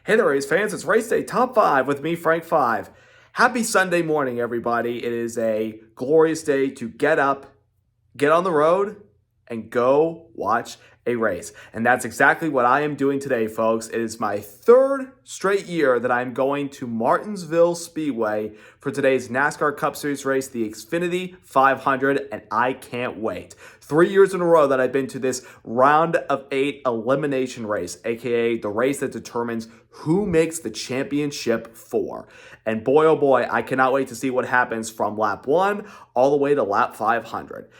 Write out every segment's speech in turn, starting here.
Hey there, race fans. It's Raceday Top 5 with me, Frank 5. Happy Sunday morning, everybody. It is a glorious day to get up, get on the road, and go watch a race. And that's exactly what I am doing today, folks. It is my third straight year that I'm going to Martinsville Speedway for today's NASCAR Cup Series race, the Xfinity 500, and I can't wait. 3 years in a row that I've been to this round of 8 elimination race, aka the race that determines who makes the championship 4. And boy, oh boy, I cannot wait to see what happens from lap 1 all the way to lap 500.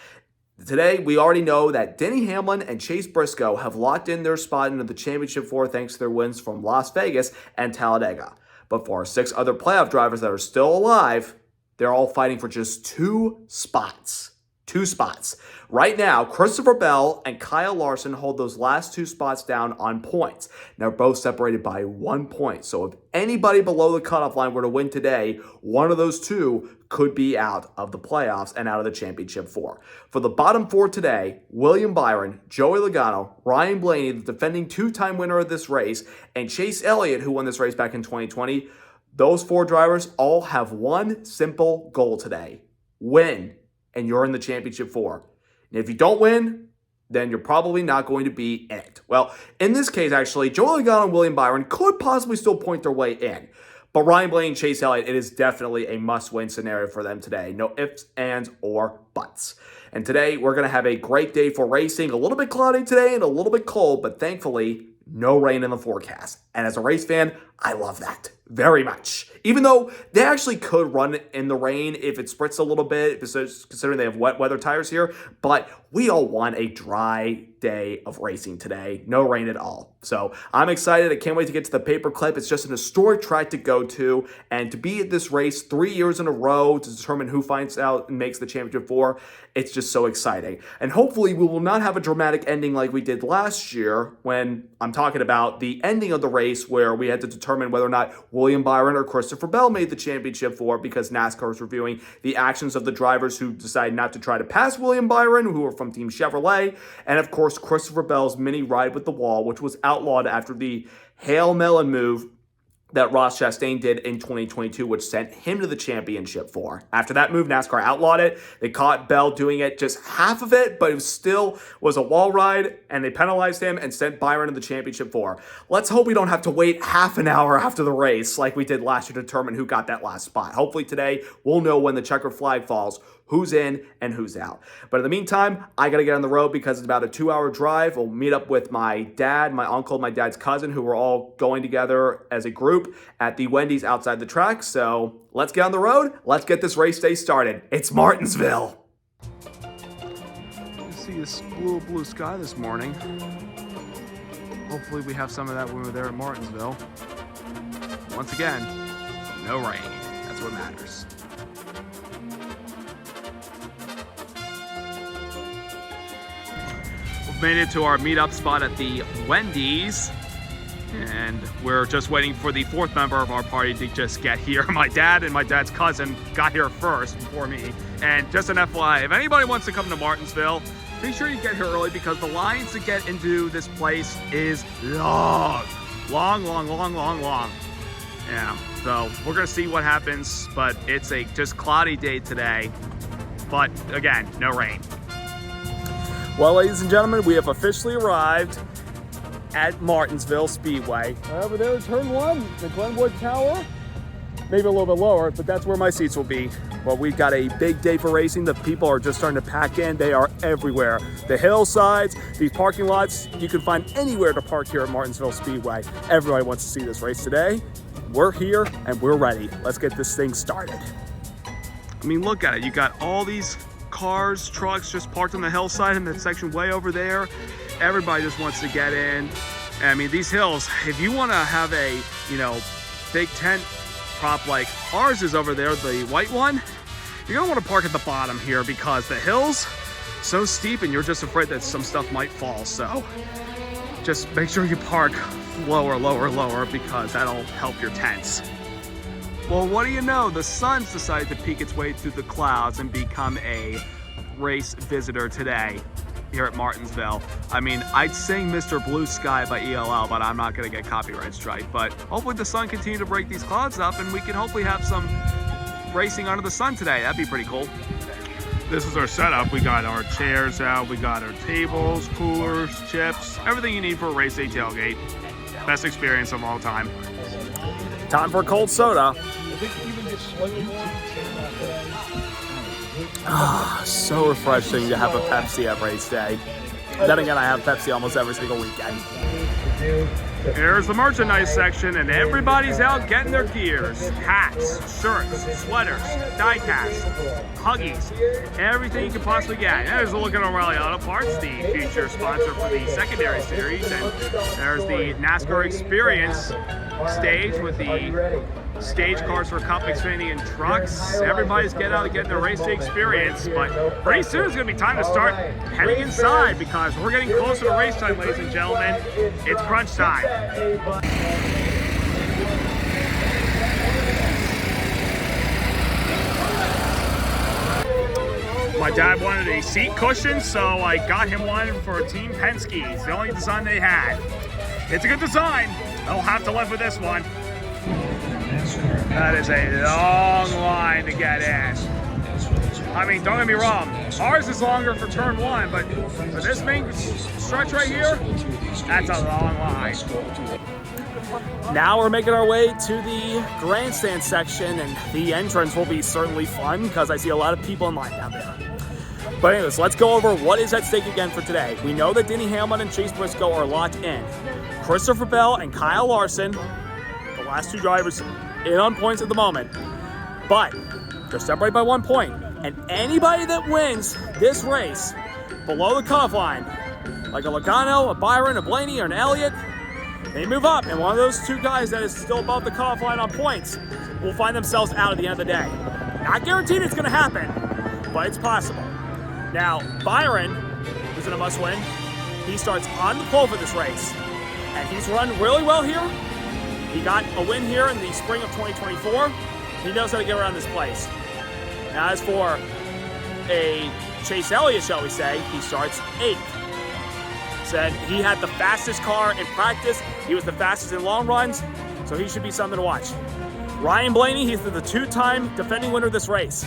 Today, we already know that Denny Hamlin and Chase Briscoe have locked in their spot into the championship 4 thanks to their wins from Las Vegas and Talladega. But for our 6 other playoff drivers that are still alive, they're all fighting for just 2 spots. 2 spots. Right now, Christopher Bell and Kyle Larson hold those last 2 spots down on points. They're both separated by 1 point. So if anybody below the cutoff line were to win today, one of those 2 could be out of the playoffs and out of the championship 4. For the bottom 4 today, William Byron, Joey Logano, Ryan Blaney, the defending 2-time winner of this race, and Chase Elliott, who won this race back in 2020, those 4 drivers all have one simple goal today: win, and you're in the championship 4. And if you don't win, then you're probably not going to be in it. Well, in this case, actually, Joey Logano and William Byron could possibly still point their way in. But Ryan Blaney and Chase Elliott, it is definitely a must-win scenario for them today. No ifs, ands, or buts. And today, we're going to have a great day for racing. A little bit cloudy today and a little bit cold, but thankfully, no rain in the forecast. And as a race fan, I love that very much. Even though they actually could run in the rain if it spritz a little bit, considering they have wet weather tires here. But we all want a dry day of racing today. No rain at all. So I'm excited. I can't wait to get to the Paperclip. It's just an historic track to go to. And to be at this race 3 years in a row to determine who finds out and makes the championship 4, it's just so exciting. And hopefully we will not have a dramatic ending like we did last year, when I'm talking about the ending of the race where we had to determine whether or not William Byron or Christopher Bell made the championship 4, because NASCAR was reviewing the actions of the drivers who decided not to try to pass William Byron, who were from Team Chevrolet, and of course Christopher Bell's mini ride with the wall, which was outlawed after the Hail Melon move that Ross Chastain did in 2022, which sent him to the championship 4. After that move, NASCAR outlawed it. They caught Bell doing it, just half of it, but it still was a wall ride, and they penalized him and sent Byron to the championship 4. Let's hope we don't have to wait half an hour after the race like we did last year to determine who got that last spot. Hopefully today, we'll know when the checkered flag falls who's in and who's out. But in the meantime, I got to get on the road because it's about a 2-hour drive. We'll meet up with my dad, my uncle, my dad's cousin, who are all going together as a group at the Wendy's outside the track. So let's get on the road. Let's get this race day started. It's Martinsville. You see this blue sky this morning. Hopefully we have some of that when we're there at Martinsville. Once again, no rain. That's what matters. Made it to our meetup spot at the Wendy's, and we're just waiting for the 4th member of our party to just get here. My dad and my dad's cousin got here first before me. And just an FYI, if anybody wants to come to Martinsville, be sure you get here early, because the lines to get into this place is long. Yeah, so we're gonna see what happens, but it's a just cloudy day today. But again, no rain. Well, ladies and gentlemen, we have officially arrived at Martinsville Speedway. Over there is turn 1, the Glenwood Tower. Maybe a little bit lower, but that's where my seats will be. Well, we've got a big day for racing. The people are just starting to pack in. They are everywhere. The hillsides, these parking lots, you can find anywhere to park here at Martinsville Speedway. Everybody wants to see this race today. We're here and we're ready. Let's get this thing started. I mean, look at it. You got all these cars, trucks just parked on the hillside in that section way over there. Everybody just wants to get in. I mean, these hills, if you want to have a, big tent prop like ours is over there, the white one, you're going to want to park at the bottom here, because the hills so steep and you're just afraid that some stuff might fall. So just make sure you park lower, because that'll help your tents. Well, what do you know? The sun's decided to peek its way through the clouds and become a race visitor today. here at Martinsville. I mean, I'd sing Mr. Blue Sky by ELL, but I'm not going to get copyright strike. But hopefully the sun continue to break these clouds up and we can hopefully have some racing under the sun today. That'd be pretty cool. This is our setup. We got our chairs out, we got our tables, coolers, chips, everything you need for a race day tailgate. Best experience of all time. Time for a cold soda. So refreshing to have a Pepsi at race day. Then again, I have Pepsi almost every single weekend. Here's the merchandise section, and everybody's out getting their gears. Hats, shirts, sweaters, die casts, Huggies, everything you can possibly get. And there's a look at O'Reilly Auto Parts, the future sponsor for the secondary series. And there's the NASCAR Experience stage with the stage cars for Cup, Xfinity, and trucks. Everybody's getting their race day experience, but pretty soon it's going to be time to start heading inside because we're getting closer to race time, ladies and gentlemen. It's crunch time. My dad wanted a seat cushion, so I got him one for Team Penske. It's the only design they had. It's a good design. I'll have to live with this one. That is a long line to get in. I mean, don't get me wrong, ours is longer for turn one, but for this main stretch right here, that's a long line. Now we're making our way to the grandstand section, and the entrance will be certainly fun because I see a lot of people in line down there. But anyways, let's go over what is at stake again for today. We know that Denny Hamlin and Chase Briscoe are locked in. Christopher Bell and Kyle Larson, the last two drivers in on points at the moment, but they're separated by 1 point. And anybody that wins this race below the cutoff line, like a Logano, a Byron, a Blaney, or an Elliott, they move up. And one of those two guys that is still above the cutoff line on points will find themselves out at the end of the day. Not guaranteed it's going to happen, but it's possible. Now, Byron, who's in a must-win, he starts on the pole for this race. And he's run really well here. He got a win here in the spring of 2024. He knows how to get around this place. Now, as for a Chase Elliott, shall we say, he starts 8th. Said he had the fastest car in practice. He was the fastest in long runs, so he should be something to watch. Ryan Blaney, he's the two-time defending winner of this race.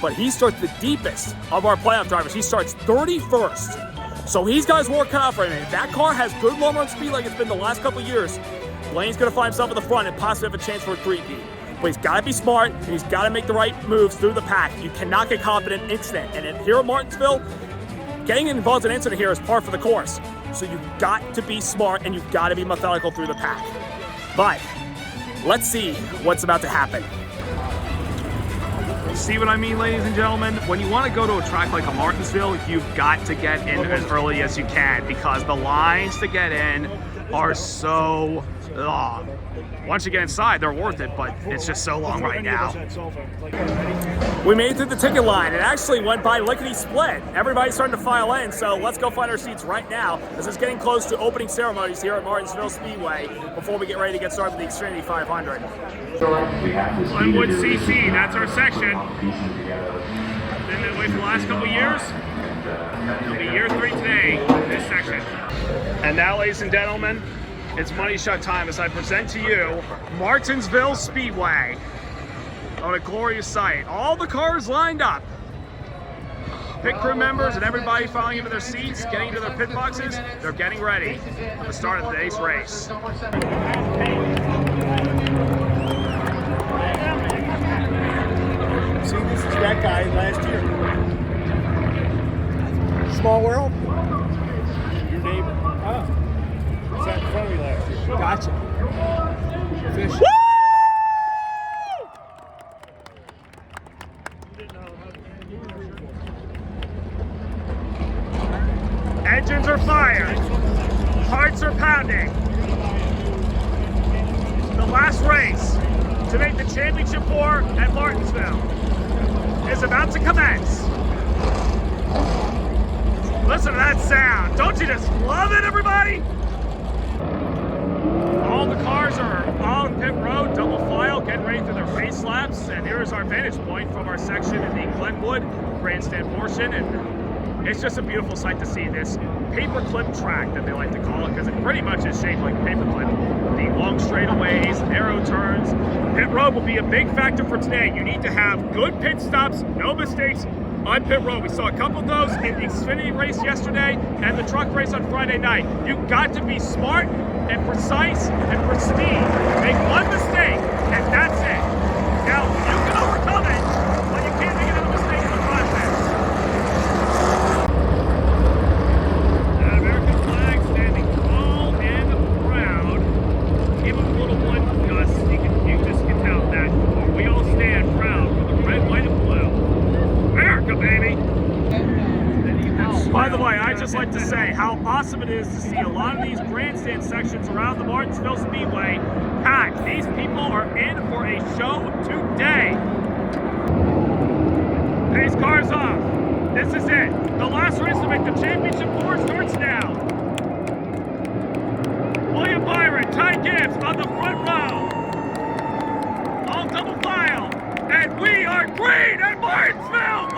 But he starts the deepest of our playoff drivers. He starts 31st. So he's got his work cut out for him. If that car has good long run speed like it's been the last couple of years, Blaney's going to find himself at the front and possibly have a chance for a 3-peat. But he's got to be smart, and he's got to make the right moves through the pack. You cannot get caught in an incident. And here at Martinsville, getting involved in an incident here is par for the course. So you've got to be smart, and you've got to be methodical through the pack. But let's see what's about to happen. See what I mean, ladies and gentlemen? When you want to go to a track like a Martinsville, you've got to get in as early as you can because the lines to get in are so long. Once you get inside, they're worth it, but it's just so long right now. We made it through the ticket line. It actually went by lickety-split. Everybody's starting to file in, so let's go find our seats right now. This is getting close to opening ceremonies here at Martinsville Speedway before we get ready to get started with the Xfinity 500. Glenwood CC, that's our section. Been that way for the last couple of years. It'll be year 3 today, this section. And now, ladies and gentlemen, it's money shot time as I present to you Martinsville Speedway on a glorious sight. All the cars lined up. Pit crew members and everybody filing into their seats, getting into their pit boxes. They're getting ready for the start of today's race. See, this is that guy last year. Small world? Your neighbor. Oh. Sat in front of me last year. Gotcha. Fish. Woo! Engines are fired. Hearts are pounding. The last race to make the championship four at Martinsville is about to commence. Listen to that sound. Don't you just love it, everybody? All the cars are on pit road, double file, getting ready for their race laps. And here is our vantage point from our section in the Glenwood grandstand portion. And It's just a beautiful sight to see this paperclip track that they like to call it, because it pretty much is shaped like a paperclip. The long straightaways, narrow turns. Pit road will be a big factor for today. You need to have good pit stops, no mistakes on pit road. We saw a couple of those in the Xfinity race yesterday and the truck race on Friday night. You've got to be smart and precise and pristine. Make one mistake, and that's it. Now, you can overcome it, but you can't make another mistake in the process. That American flag standing tall and proud. Give them a little one, Gus. You just can tell that we all stand proud for the red, white, and blue. America, baby! By the way, I just like to say how awesome it is to see a lot of these grandstand sections around the Martinsville Speedway packed. These people are in for a show today. Pace cars off. This is it. The last race to make the championship four starts now. William Byron, Ty Gibbs on the front row. All double file. And we are green at Martinsville!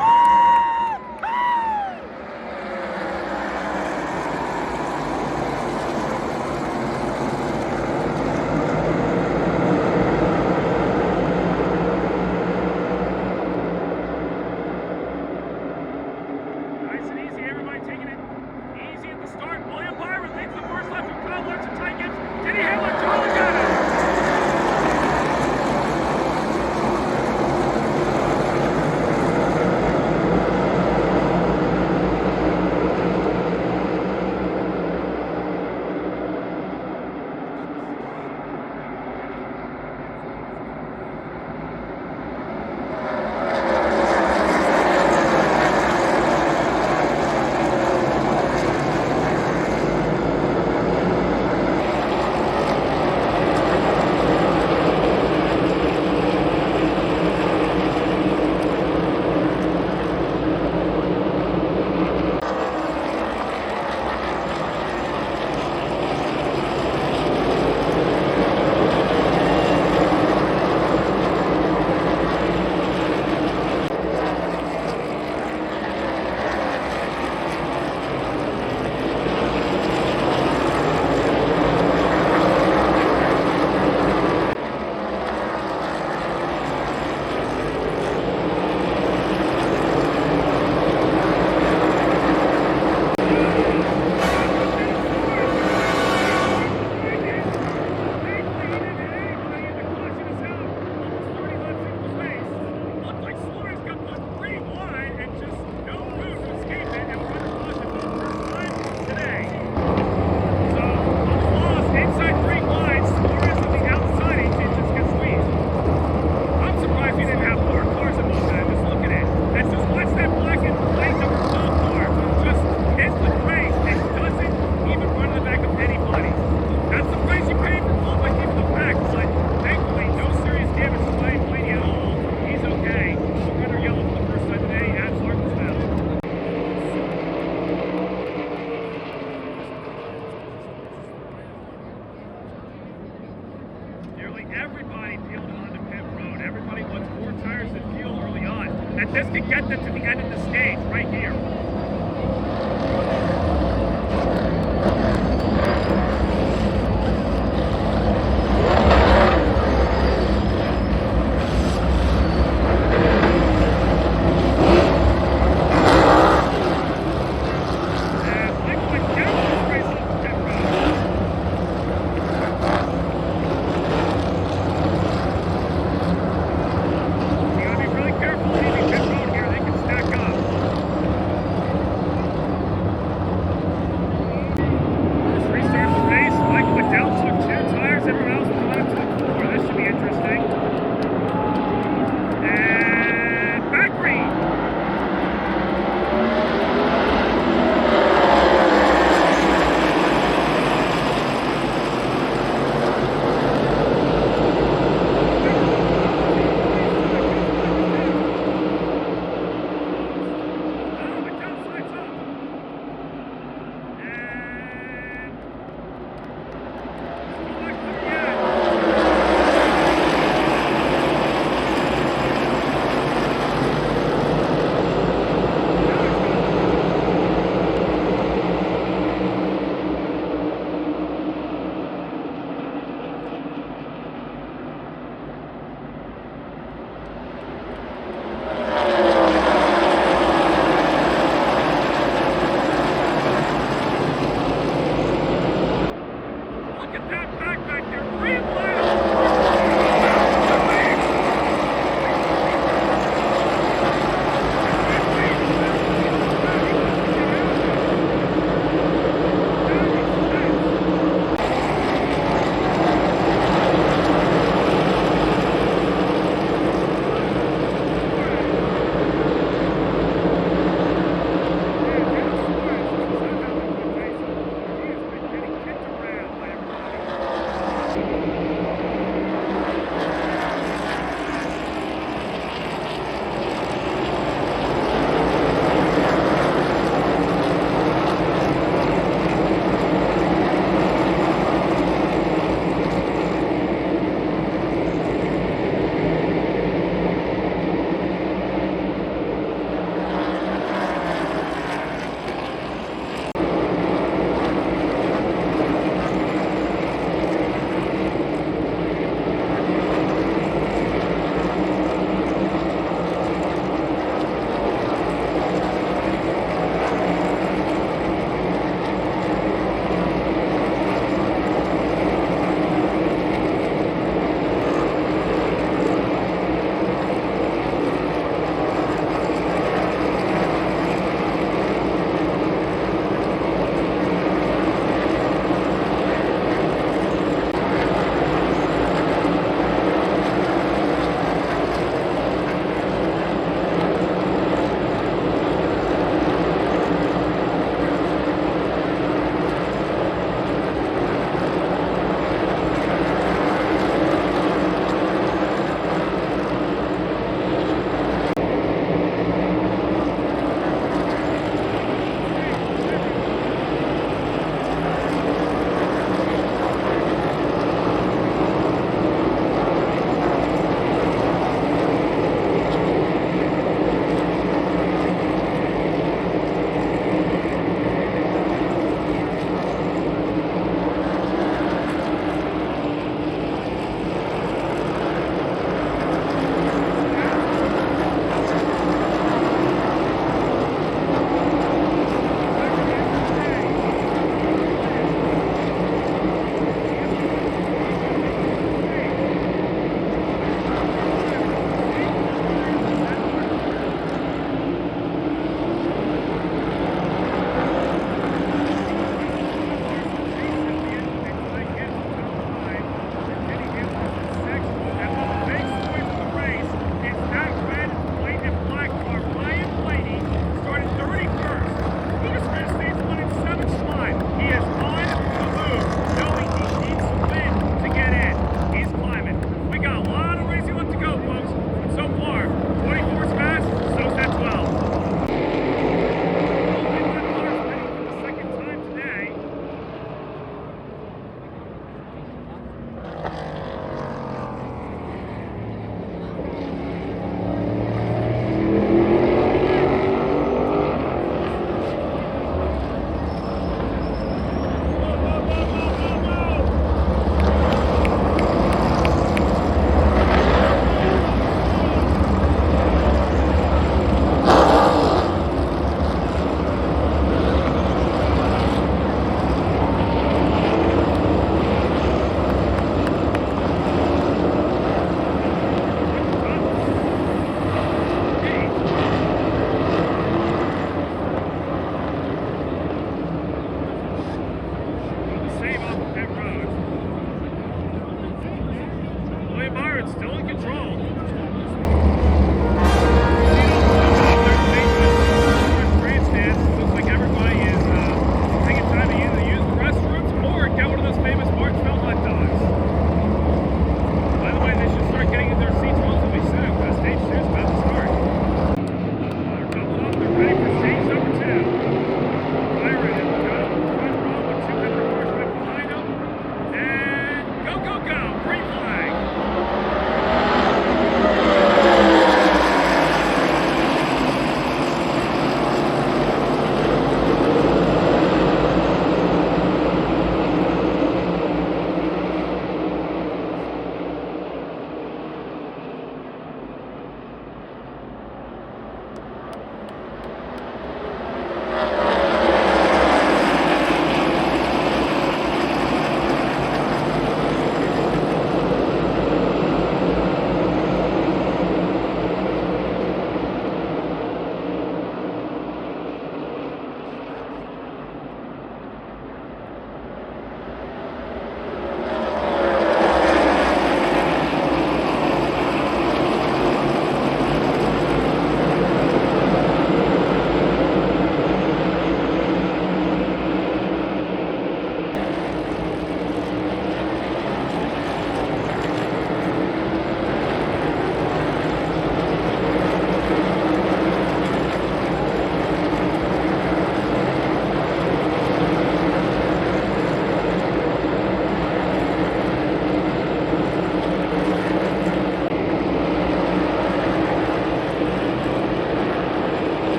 Everybody peeled onto pit road. Everybody wants 4 tires and fuel early on. And this can get them to the end of the stage right here.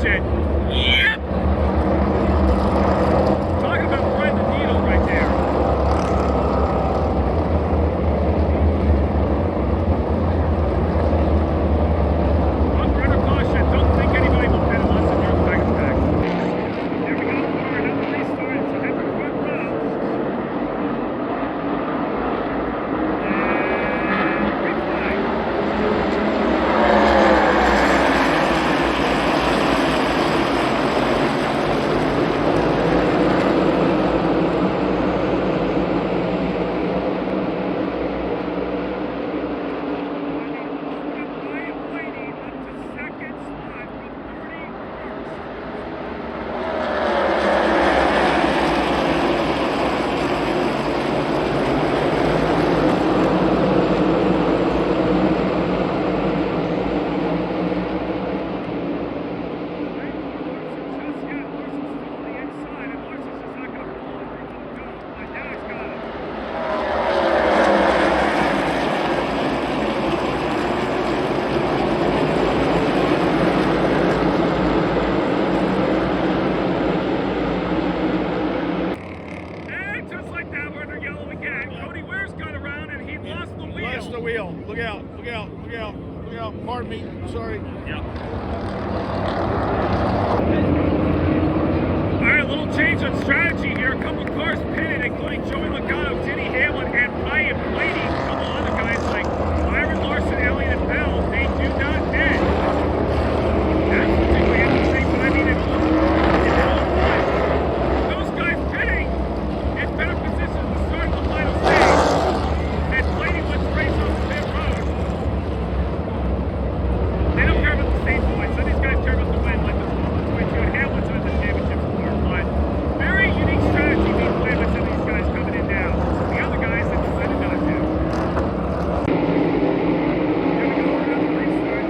shit. Yep. Talking about threading the needle right there. Under caution. Don't think anybody will pin unless the new flag is back. There we go. For another restart. It's a heavy front row. And green flag. Blaney up to second spot from 31st. And just like that, we're under yellow again. Cody Ware's got around and he lost the wheel. Lost the wheel. Look out. Look out. Look out. Look out. Pardon me. Sorry. Yep. All right, a little change of strategy here. A couple cars pitted, including Joey Logano, Denny Hamlin, and Ryan Blaney. A couple other guys like Byron, Larson, Elliott, and Bell. They do not net. That's particularly interesting, but I mean, it's all fun. Those guys pitting in better position to start the final stage. And Blaney wins the race on the pit road. They don't care about the stage points. Some of these guys care about the win, like the 22, and Hamlin's in the championship for. But very unique strategy being played by some of these guys coming in now. The other guys that decided not to. Here we go for another restart.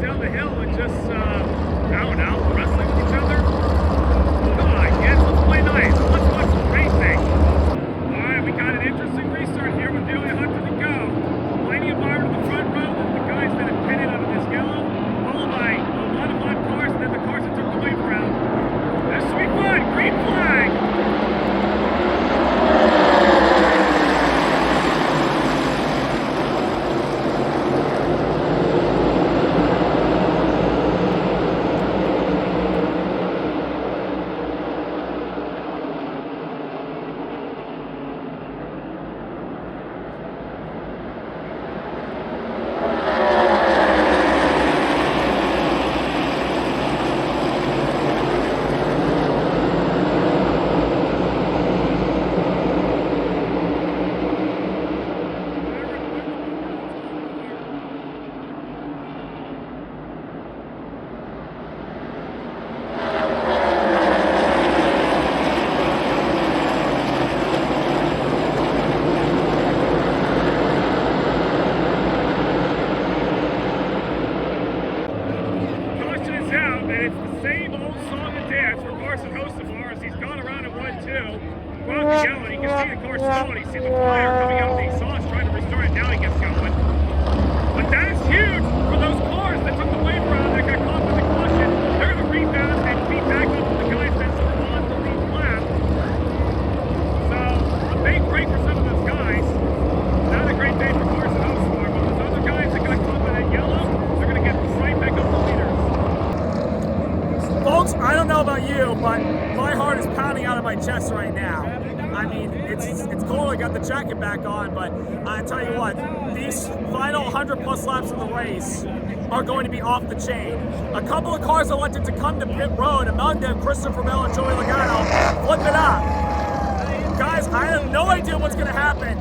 down the hill and just, I don't know, wrestling with each other? Come on, kids, let's play nice. Let's watch some racing. All right, we got an interesting restart here with nearly 100 to go. Blaney and Byron in the front row, with the guys that have pitted out of this yellow, followed by a lot of hot cars, and then the cars that took the wave around. This should be fun. Green flag. I don't know about you, but my heart is pounding out of my chest right now. I mean, it's cool I got the jacket back on, but I tell you what, these final 100 plus laps of the race are going to be off the chain. A couple of cars elected to come to pit road, among them Christopher Bell and Joey Logano. Flip it up. Guys, I have no idea what's going to happen,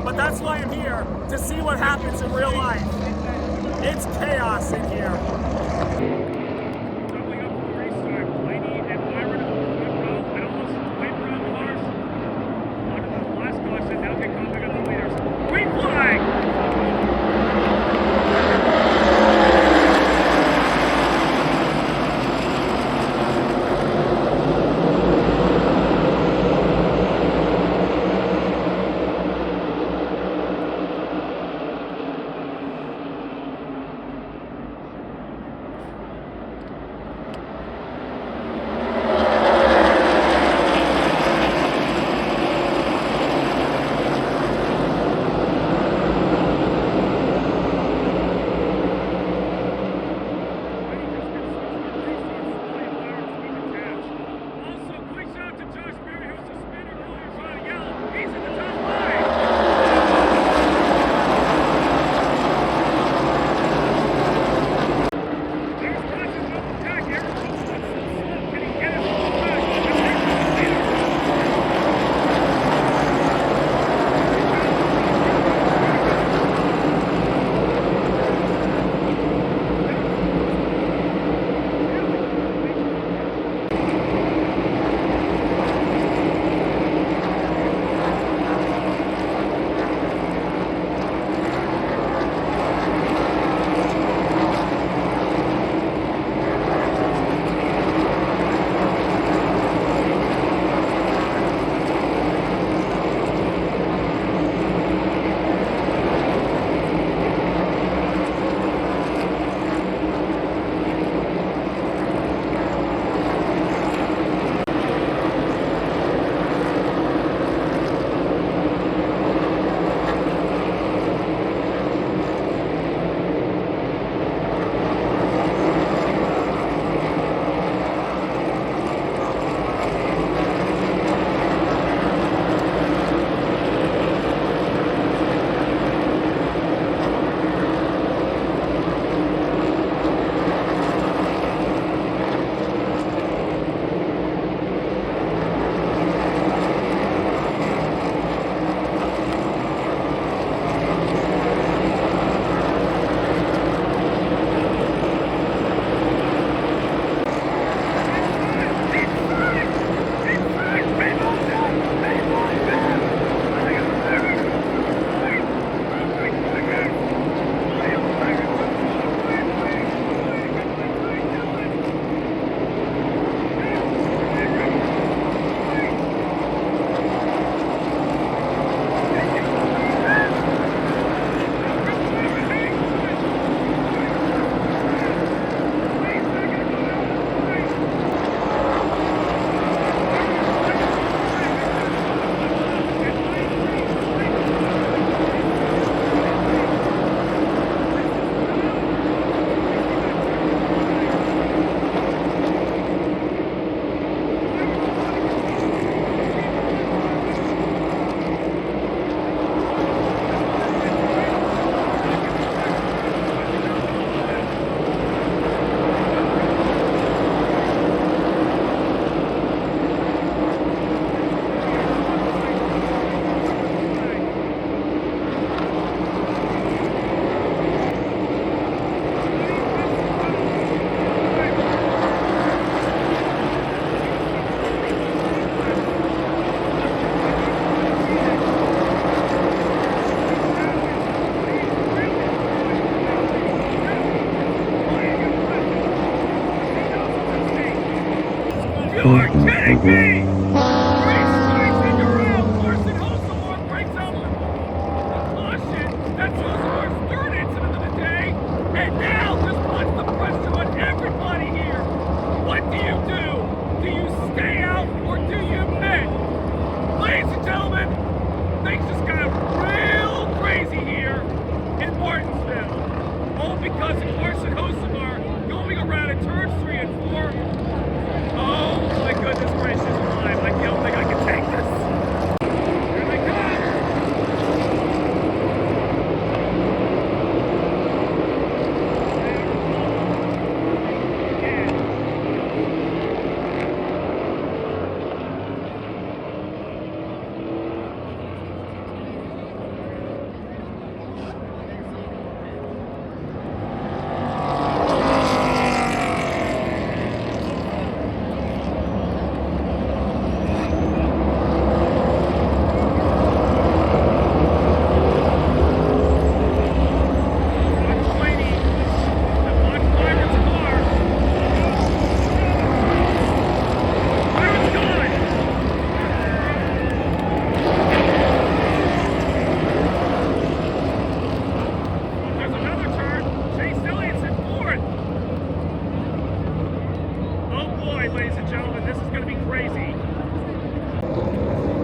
but that's why I'm here, to see what happens in real life. It's chaos in here. things just got real crazy here in Martinsville. All because the Carson hosts are going around in turns 3 and 4. Oh my goodness gracious alive. I don't think I can take this. Here they come.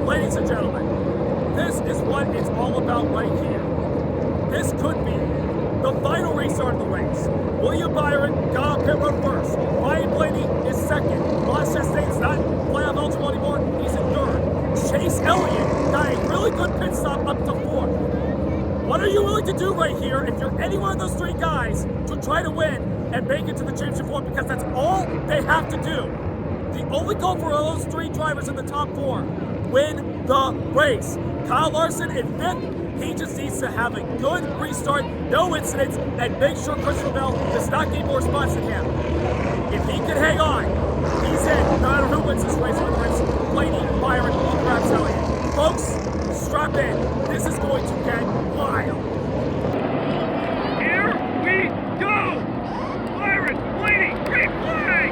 Ladies and gentlemen, this is what it's all about right here. This could be the final restart of the race. William Byron got on pit road first. Ryan Blaney is second. Raceday is not playoff eligible anymore. He's in third. Chase Elliott got a really good pit stop up to fourth. What are you willing to do right here if you're any one of those three guys to try to win and make it to the championship point? Because that's all they have to do. The only goal for those three drivers in the top 4, win the race. Kyle Larson in 5th. He just needs to have a good restart, no incidents, and make sure Christopher Bell does not gain more spots than him. If he can hang on, he's in. No matter who wins this race, whether it's Blaney, Byron, or perhaps Elliott. Folks, strap in. This is going to get wild. Here we go! Byron, Blaney, green flag!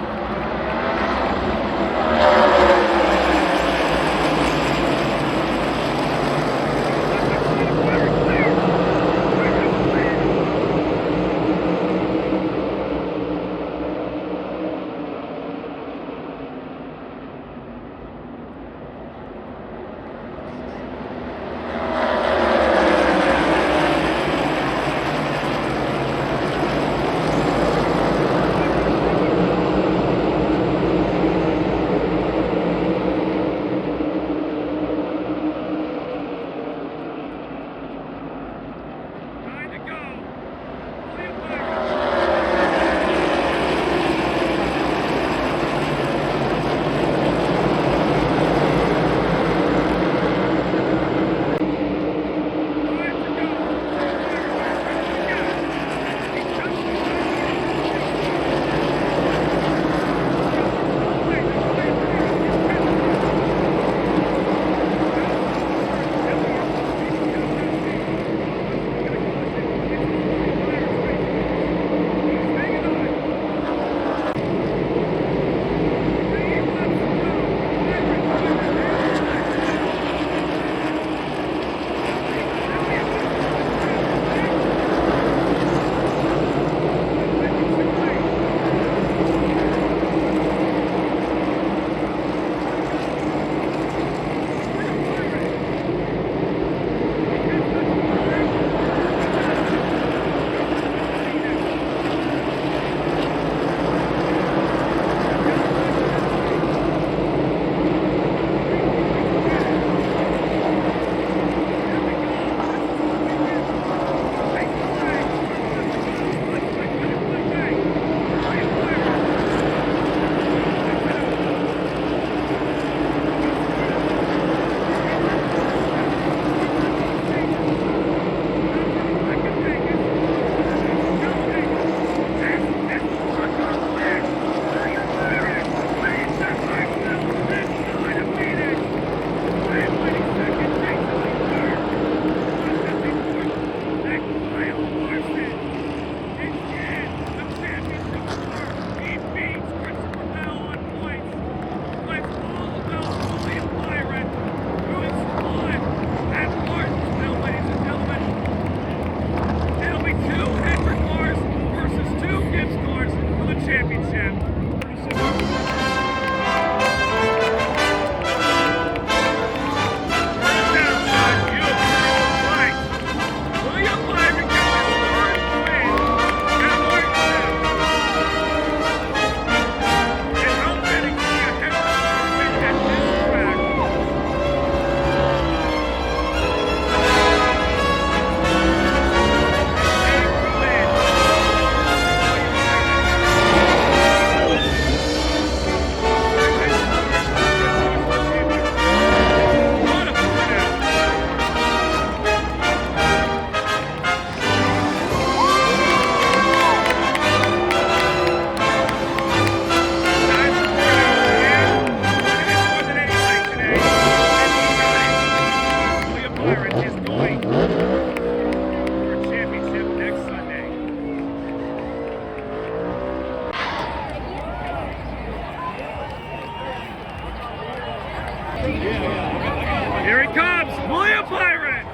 Here he comes, William Byron.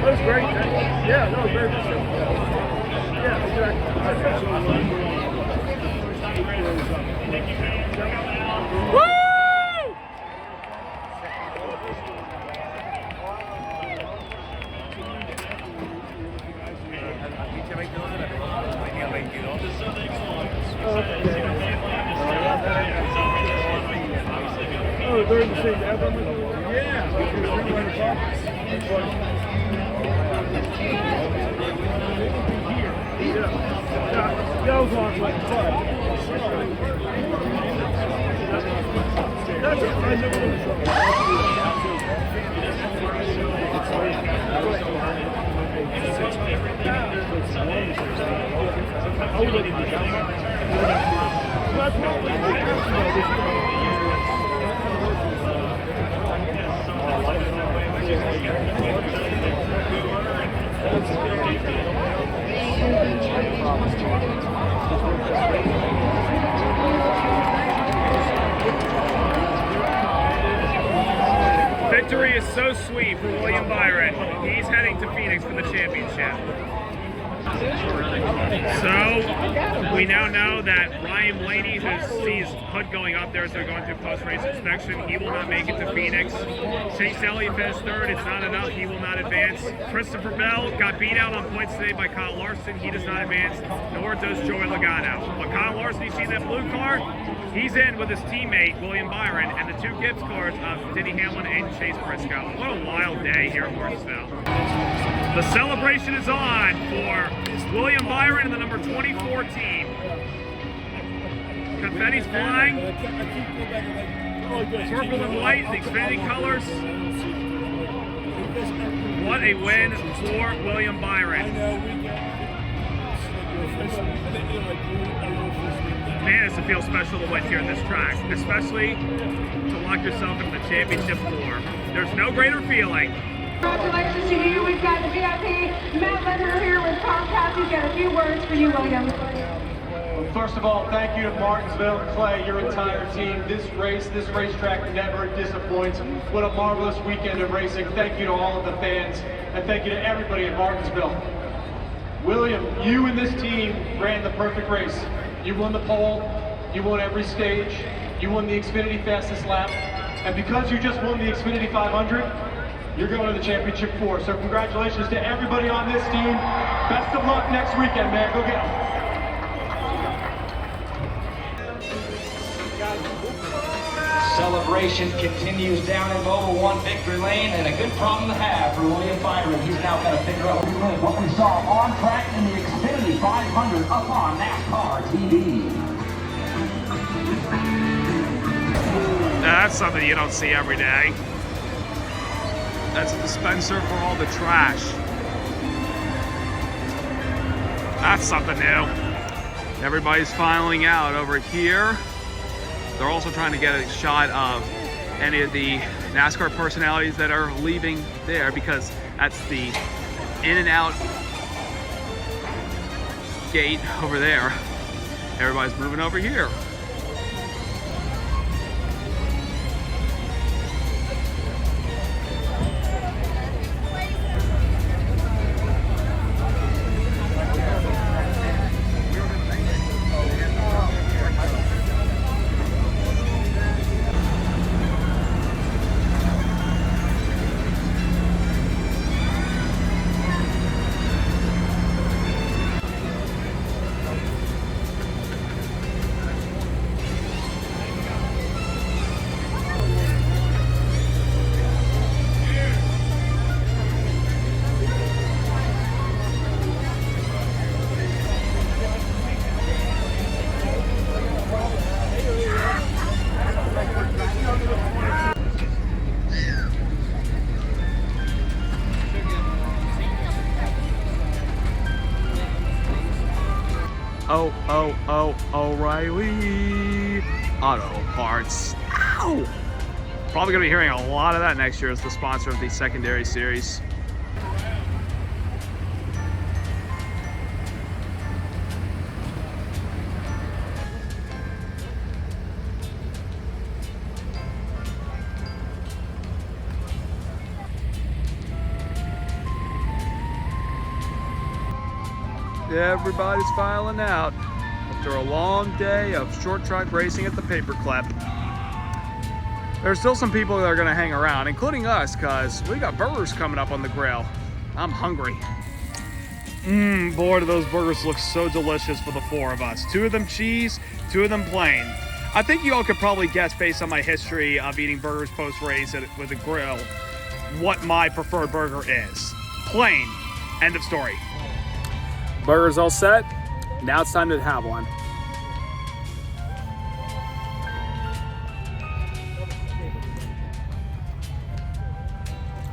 That was great. Yeah, that was very good. Yeah, exactly. Woo! Oh, they're in the same album? Yeah. That was on like that's it. I Victory is so sweet for William Byron. He's heading to Phoenix for the championship. So, we now know that Ryan Blaney, who sees Hood going up there as they're going through post-race inspection, he will not make it to Phoenix. Chase Elliott finished third. It's not enough. He will not advance. Christopher Bell got beat out on points today by Kyle Larson. He does not advance, nor does Joey Logano. But Kyle Larson, you see that blue car? He's in with his teammate, William Byron, and the two Gibbs cars of Denny Hamlin and Chase Briscoe. What a wild day here in Martinsville. The celebration is on for William Byron and the number 24 team. Confetti's flying. Purple and white, the Xfinity colors. What a win for William Byron. Man, does it feel special to win here at this track, especially to lock yourself into the championship four. There's no greater feeling. Congratulations to you. We've got the VIP Matt Linder here with Comcast. He's got a few words for you, William. Well, first of all, thank you to Martinsville and Clay, your entire team. This racetrack never disappoints. What a marvelous weekend of racing. Thank you to all of the fans, and thank you to everybody in Martinsville. William, you and this team ran the perfect race. You won the pole, you won every stage, you won the Xfinity fastest lap, and because you just won the Xfinity 500, you're going to the championship four. So congratulations to everybody on this team. Best of luck next weekend, man. Go get them. Celebration continues down in Mobil 1 Victory Lane, and a good problem to have for William Byron. He's now got to figure out what we saw on track in the Xfinity 500 up on NASCAR TV. That's something you don't see every day. That's a dispenser for all the trash. That's something new. Everybody's filing out over here. They're also trying to get a shot of any of the NASCAR personalities that are leaving there, because that's the in and out gate over there. Everybody's moving over here. O'Reilly Auto Parts. Ow! Probably going to be hearing a lot of that next year as the sponsor of the secondary series. Everybody's filing out after a long day of short track racing at the Paperclip. There's still some people that are going to hang around, including us, because we got burgers coming up on the grill. I'm hungry. Boy, do those burgers look so delicious for the four of us. 2 of them cheese, 2 of them plain. I think you all could probably guess, based on my history of eating burgers post-race with a grill, what my preferred burger is. Plain. End of story. Burgers all set. Now it's time to have one.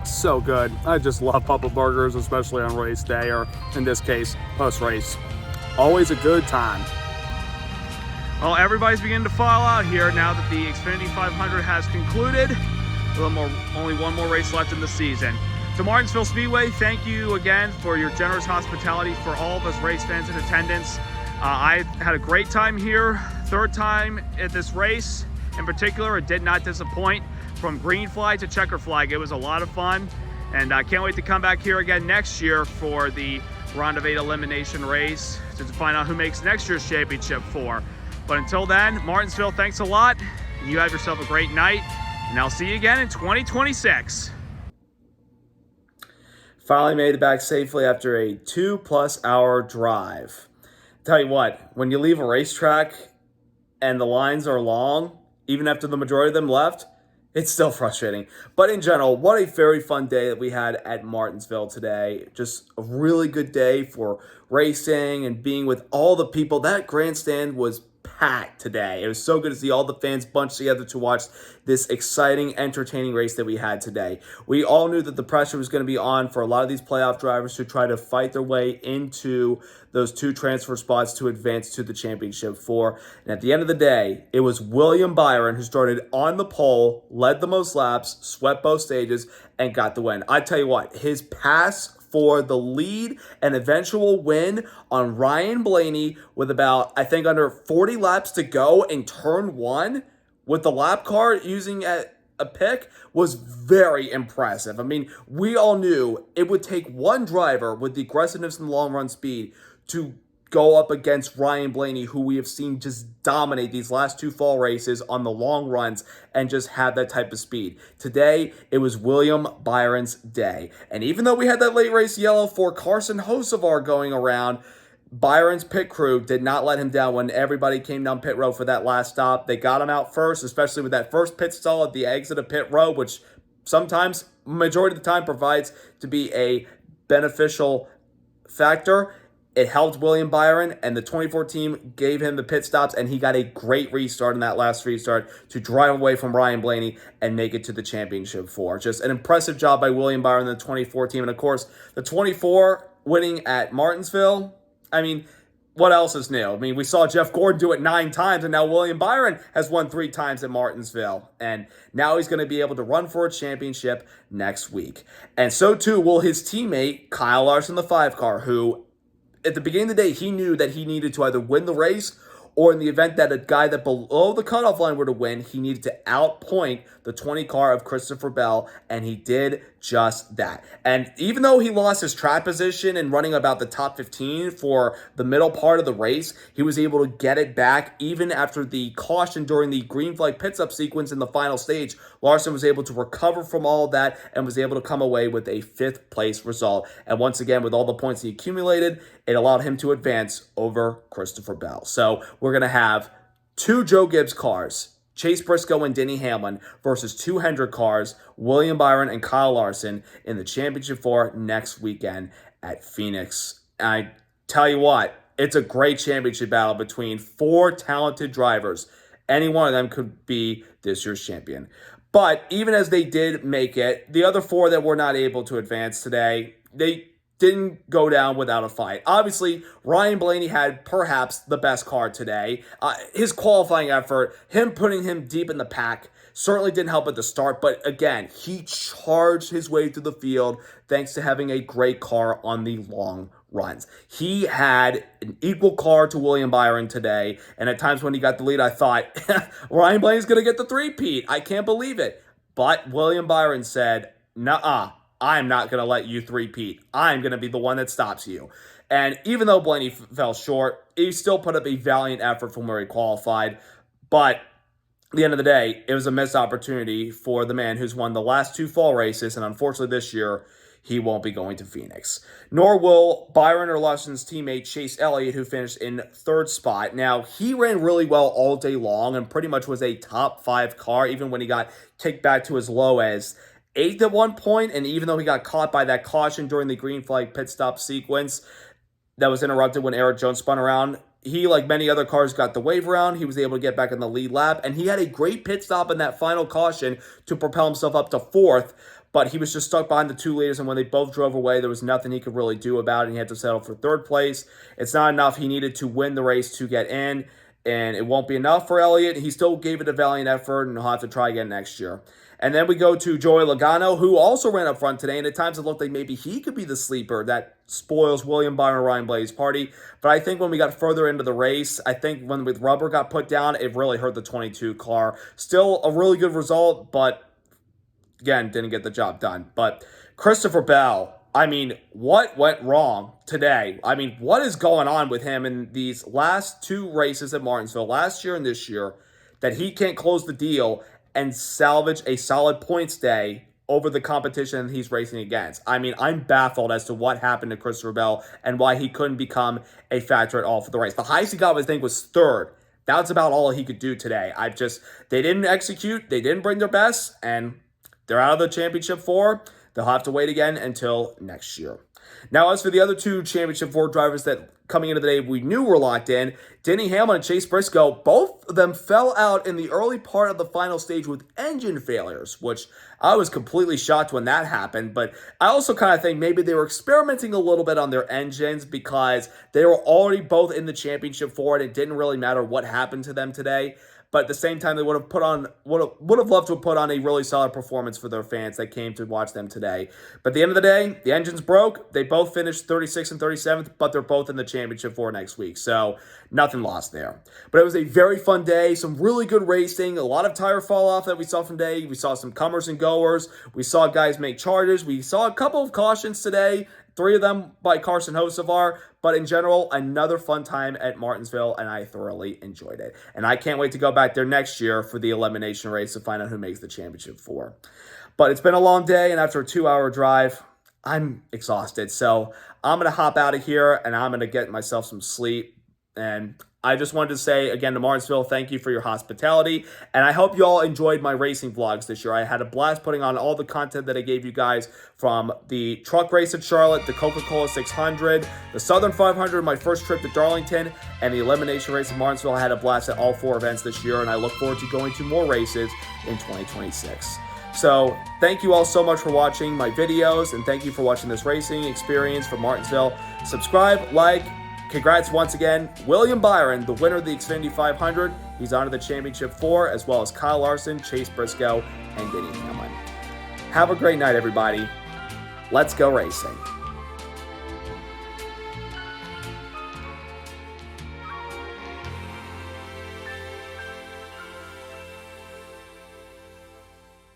So good. I just love Papa Burgers, especially on race day, or in this case, post-race. Always a good time. Well, everybody's beginning to file out here now that the Xfinity 500 has concluded. Only one more race left in the season. To Martinsville Speedway, thank you again for your generous hospitality for all of us race fans in attendance. I had a great time here, 3rd time at this race. In particular, it did not disappoint. From green flag to checker flag, it was a lot of fun. And I can't wait to come back here again next year for the round of 8 elimination race to find out who makes next year's championship 4. But until then, Martinsville, thanks a lot. You have yourself a great night, and I'll see you again in 2026. Finally made it back safely after a 2+ hour drive. Tell you what, when you leave a racetrack and the lines are long, even after the majority of them left, it's still frustrating. But in general, what a very fun day that we had at Martinsville today. Just a really good day for racing and being with all the people. That grandstand was packed today. It was so good to see all the fans bunched together to watch this exciting, entertaining race that we had today. We all knew that the pressure was going to be on for a lot of these playoff drivers to try to fight their way into those 2 transfer spots to advance to the championship 4. And at the end of the day, it was William Byron who started on the pole, led the most laps, swept both stages, and got the win. I tell you what, his pass for the lead and eventual win on Ryan Blaney with about, I think, under 40 laps to go in turn 1 with the lap car using a pick was very impressive. I mean, we all knew it would take one driver with the aggressiveness and long run speed to go up against Ryan Blaney, who we have seen just dominate these last 2 fall races on the long runs and just have that type of speed. Today, it was William Byron's day. And even though we had that late race yellow for Carson Hocevar going around, Byron's pit crew did not let him down when everybody came down pit road for that last stop. They got him out first, especially with that first pit stall at the exit of pit road, which sometimes, majority of the time, provides to be a beneficial factor. It helped William Byron, and the 24 team gave him the pit stops, and he got a great restart in that last restart to drive away from Ryan Blaney and make it to the championship 4. Just an impressive job by William Byron and the 24 team. And, of course, the 24 winning at Martinsville. I mean, what else is new? I mean, we saw Jeff Gordon do it 9 times, and now William Byron has won 3 times at Martinsville. And now he's going to be able to run for a championship next week. And so, too, will his teammate, Kyle Larson, the 5 car, who at the beginning of the day, he knew that he needed to either win the race or in the event that a guy that below the cutoff line were to win, he needed to outpoint the 20 car of Christopher Bell, and he did just that. And even though he lost his track position and running about the top 15 for the middle part of the race, he was able to get it back even after the caution during the green flag pit stop sequence in the final stage. Larson was able to recover from all of that and was able to come away with a 5th place result. And once again, with all the points he accumulated, it allowed him to advance over Christopher Bell. So we're going to have 2 Joe Gibbs cars, Chase Briscoe and Denny Hamlin, versus 2 Hendrick cars, William Byron and Kyle Larson, in the championship 4 next weekend at Phoenix. I tell you what, it's a great championship battle between 4 talented drivers. Any one of them could be this year's champion. But even as they did make it, the other 4 that were not able to advance today, they didn't go down without a fight. Obviously, Ryan Blaney had perhaps the best car today. His qualifying effort, him putting him deep in the pack, certainly didn't help at the start, but again, he charged his way through the field thanks to having a great car on the long runs. He had an equal car to William Byron today, and at times when he got the lead, I thought, Ryan Blaney's going to get the three-peat. I can't believe it. But William Byron said, nuh-uh, I'm not going to let you three-peat. I'm going to be the one that stops you. And even though Blaney fell short, he still put up a valiant effort from where he qualified, but at the end of the day, it was a missed opportunity for the man who's won the last 2 fall races, and unfortunately this year, he won't be going to Phoenix. Nor will Byron or Lawson's teammate Chase Elliott, who finished in 3rd spot. Now, he ran really well all day long and pretty much was a top 5 car, even when he got kicked back to as low as 8th at one point, and even though he got caught by that caution during the green flag pit stop sequence that was interrupted when Eric Jones spun around, he, like many other cars, got the wave around. He was able to get back in the lead lap, and he had a great pit stop in that final caution to propel himself up to 4th, but he was just stuck behind the 2 leaders, and when they both drove away, there was nothing he could really do about it, and he had to settle for 3rd place. It's not enough. He needed to win the race to get in, and it won't be enough for Elliott. He still gave it a valiant effort, and he'll have to try again next year. And then we go to Joey Logano, who also ran up front today, and at times it looked like maybe he could be the sleeper that spoils William Byron Ryan Blaney's party. But I think when we got further into the race, I think when the rubber got put down, it really hurt the 22 car. Still a really good result, but again, didn't get the job done. But Christopher Bell, I mean, what went wrong today? I mean, what is going on with him in these last 2 races at Martinsville, last year and this year, that he can't close the deal and salvage a solid points day over the competition he's racing against? I mean, I'm baffled as to what happened to Christopher Bell and why he couldn't become a factor at all for the race. The highest he got, I think, was 3rd. That's about all he could do today. They didn't execute, they didn't bring their best, and they're out of the championship 4. They'll have to wait again until next year. Now, as for the other 2 championship 4 drivers that coming into the day we knew were locked in, Denny Hamlin and Chase Briscoe, both of them fell out in the early part of the final stage with engine failures, which I was completely shocked when that happened. But I also kind of think maybe they were experimenting a little bit on their engines because they were already both in the championship 4 and it didn't really matter what happened to them today. But at the same time, they would have loved to have put on a really solid performance for their fans that came to watch them today. But at the end of the day, the engines broke. They both finished 36th and 37th, but they're both in the championship 4 next week. So nothing lost there. But it was a very fun day. Some really good racing. A lot of tire fall off that we saw from today. We saw some comers and goers. We saw guys make charges. We saw a couple of cautions today. 3 of them by Carson Hocevar, but in general, another fun time at Martinsville, and I thoroughly enjoyed it. And I can't wait to go back there next year for the elimination race to find out who makes the championship 4. But it's been a long day, and after a 2-hour drive, I'm exhausted. So I'm going to hop out of here, and I'm going to get myself some sleep. And I just wanted to say, again, to Martinsville, thank you for your hospitality. And I hope you all enjoyed my racing vlogs this year. I had a blast putting on all the content that I gave you guys from the truck race at Charlotte, the Coca-Cola 600, the Southern 500, my first trip to Darlington, and the elimination race at Martinsville. I had a blast at all 4 events this year, and I look forward to going to more races in 2026. So thank you all so much for watching my videos, and thank you for watching this racing experience from Martinsville. Subscribe, like. Congrats once again, William Byron, the winner of the Xfinity 500. He's on to the championship 4, as well as Kyle Larson, Chase Briscoe, and Denny Hamlin. Have a great night, everybody. Let's go racing.